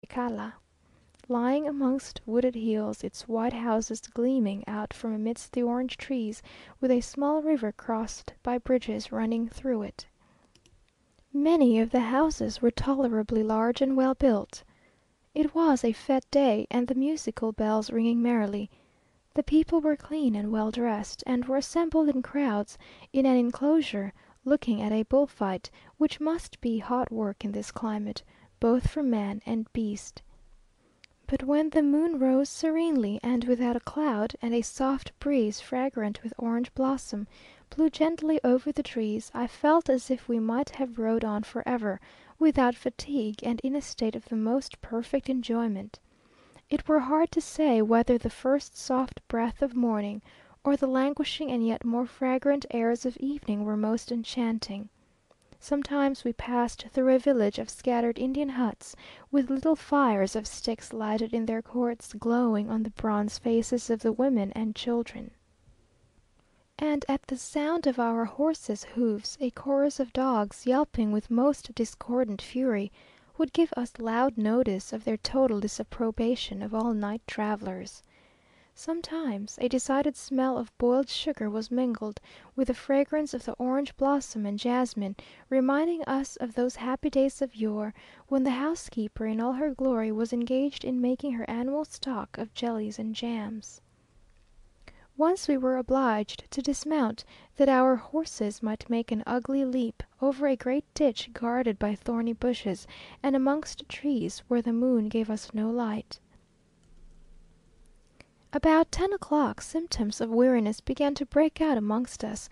Cala, lying amongst wooded hills, its white houses gleaming out from amidst the orange trees, with a small river crossed by bridges running through it. Many of the houses were tolerably large and well built. It was a fête day, and the musical bells ringing merrily. The people were clean and well dressed, and were assembled in crowds in an enclosure, looking at a bull fight, which must be hot work in this climate, both for man and beast. But when the moon rose serenely and without a cloud, and a soft breeze, fragrant with orange blossom, blew gently over the trees, I felt as if we might have rode on forever, without fatigue, and in a state of the most perfect enjoyment. It were hard to say whether the first soft breath of morning, or the languishing and yet more fragrant airs of evening were most enchanting. Sometimes we passed through a village of scattered Indian huts, with little fires of sticks lighted in their courts, glowing on the bronze faces of the women and children. And at the sound of our horses' hoofs, a chorus of dogs, yelping with most discordant fury, would give us loud notice of their total disapprobation of all night travellers. Sometimes a decided smell of boiled sugar was mingled with the fragrance of the orange blossom and jasmine, reminding us of those happy days of yore, when the housekeeper in all her glory was engaged in making her annual stock of jellies and jams. Once we were obliged to dismount, that our horses might make an ugly leap over a great ditch guarded by thorny bushes, and amongst trees where the moon gave us no light. About 10 o'clock, symptoms of weariness began to break out amongst us,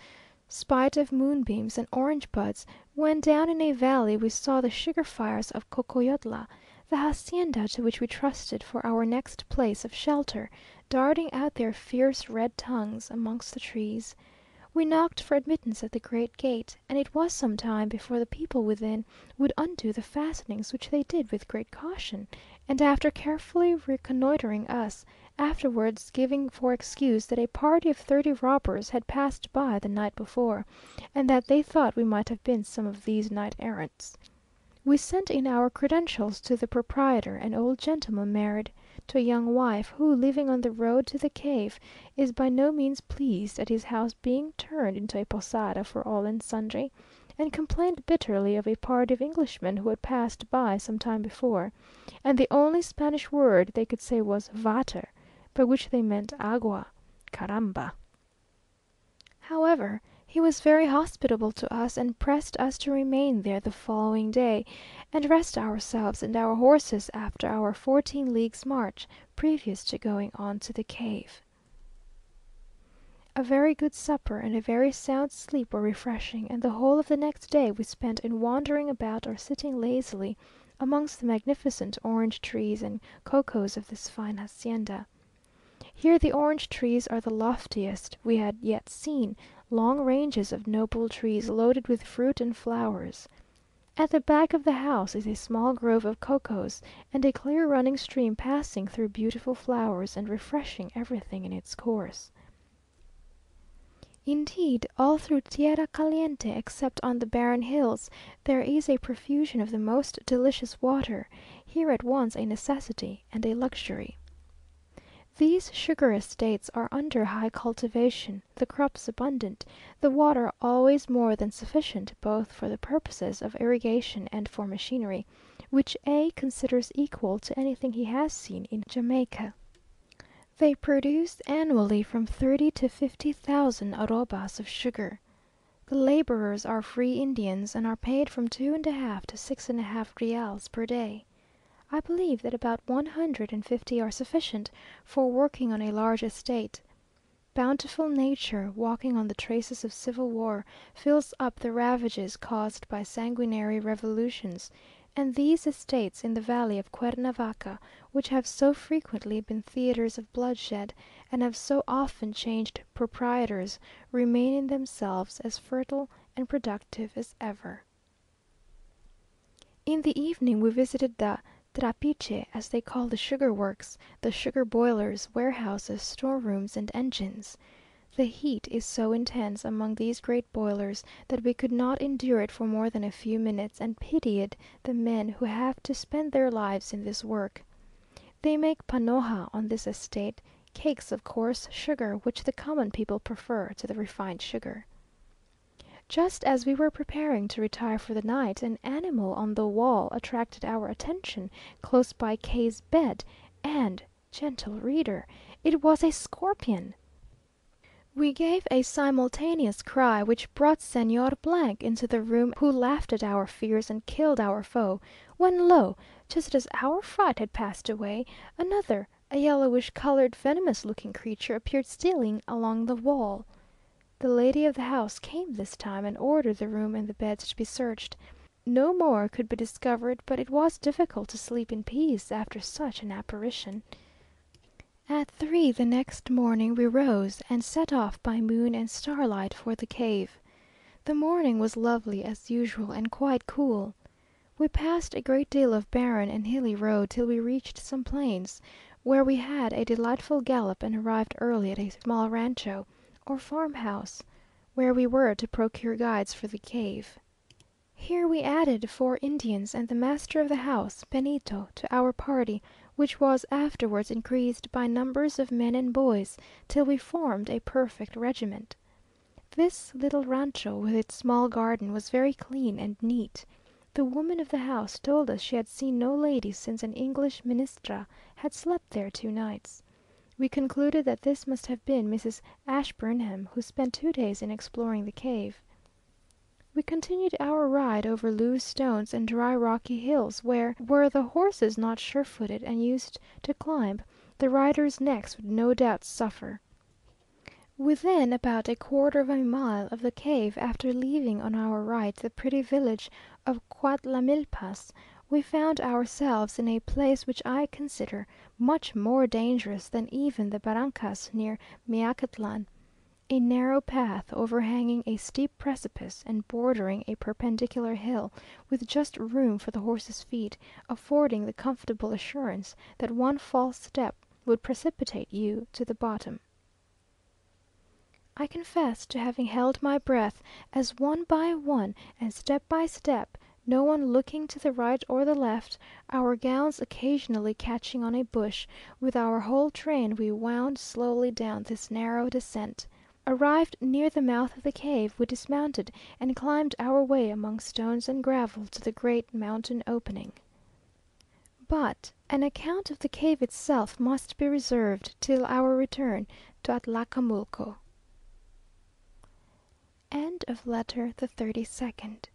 spite of moonbeams and orange buds, when down in a valley we saw the sugar fires of Cocoyotla, the hacienda to which we trusted for our next place of shelter, darting out their fierce red tongues amongst the trees. We knocked for admittance at the great gate, and it was some time before the people within would undo the fastenings, which they did with great caution, and after carefully reconnoitring us, afterwards giving for excuse that a party of 30 robbers had passed by the night before, and that they thought we might have been some of these knight errants. We sent in our credentials to the proprietor, an old gentleman married to a young wife, who, living on the road to the cave, is by no means pleased at his house being turned into a posada for all and sundry, and complained bitterly of a party of Englishmen who had passed by some time before, and the only Spanish word they could say was "vater," by which they meant agua, caramba. However, he was very hospitable to us, and pressed us to remain there the following day, and rest ourselves and our horses after our 14 leagues' march, previous to going on to the cave. A very good supper and a very sound sleep were refreshing, and the whole of the next day we spent in wandering about or sitting lazily amongst the magnificent orange trees and cocoas of this fine hacienda. Here the orange trees are the loftiest we had yet seen, long ranges of noble trees loaded with fruit and flowers. At the back of the house is a small grove of cocoas, and a clear running stream passing through beautiful flowers, and refreshing everything in its course. Indeed, all through tierra caliente, except on the barren hills, there is a profusion of the most delicious water, here at once a necessity and a luxury. These sugar estates are under high cultivation, the crops abundant, the water always more than sufficient both for the purposes of irrigation and for machinery, which A considers equal to anything he has seen in Jamaica. They produce annually from 30 to 50,000 arrobas of sugar. The labourers are free Indians, and are paid from 2½ to 6½ reals per day. I believe that about 150 are sufficient for working on a large estate. Bountiful nature, walking on the traces of civil war, fills up the ravages caused by sanguinary revolutions, and these estates in the valley of Cuernavaca, which have so frequently been theatres of bloodshed, and have so often changed proprietors, remain in themselves as fertile and productive as ever. In the evening we visited the trapiche, as they call the sugar works, the sugar boilers, warehouses, storerooms, and engines. The heat is so intense among these great boilers, that we could not endure it for more than a few minutes, and pitied the men who have to spend their lives in this work. They make panoja on this estate, cakes of coarse sugar, which the common people prefer to the refined sugar. Just as we were preparing to retire for the night, an animal on the wall attracted our attention close by K's bed, and, gentle reader, it was a scorpion! We gave a simultaneous cry, which brought Señor into the room, who laughed at our fears and killed our foe, when lo! just as our fright had passed away, another, a yellowish coloured venomous looking creature, appeared stealing along the wall. The lady of the house came this time, and ordered the room and the beds to be searched. No more could be discovered, but it was difficult to sleep in peace after such an apparition. At 3 the next morning we rose, and set off by moon and starlight for the cave. The morning was lovely as usual, and quite cool. We passed a great deal of barren and hilly road till we reached some plains, where we had a delightful gallop, and arrived early at a small rancho, or farmhouse, where we were to procure guides for the cave. Here we added 4 Indians and the master of the house, Benito, to our party, which was afterwards increased by numbers of men and boys, till we formed a perfect regiment. This little rancho, with its small garden, was very clean and neat. The woman of the house told us she had seen no ladies since an English ministra had slept there 2 nights. We concluded that this must have been Mrs. Ashburnham, who spent 2 days in exploring the cave. We continued our ride over loose stones and dry rocky hills, where, were the horses not sure-footed and used to climb, the riders' necks would no doubt suffer. Within about a quarter of a mile of the cave, after leaving on our right the pretty village of Cuatlamilpas, we found ourselves in a place which I consider much more dangerous than even the barrancas near Meacatlan. A narrow path overhanging a steep precipice, and bordering a perpendicular hill, with just room for the horses' feet, affording the comfortable assurance that one false step would precipitate you to the bottom. I confess to having held my breath, as one by one, and step by step, no one looking to the right or the left, our gowns occasionally catching on a bush, with our whole train we wound slowly down this narrow descent. Arrived near the mouth of the cave, we dismounted, and climbed our way among stones and gravel to the great mountain opening. But an account of the cave itself must be reserved till our return to Atlacamulco. End of letter the 32nd.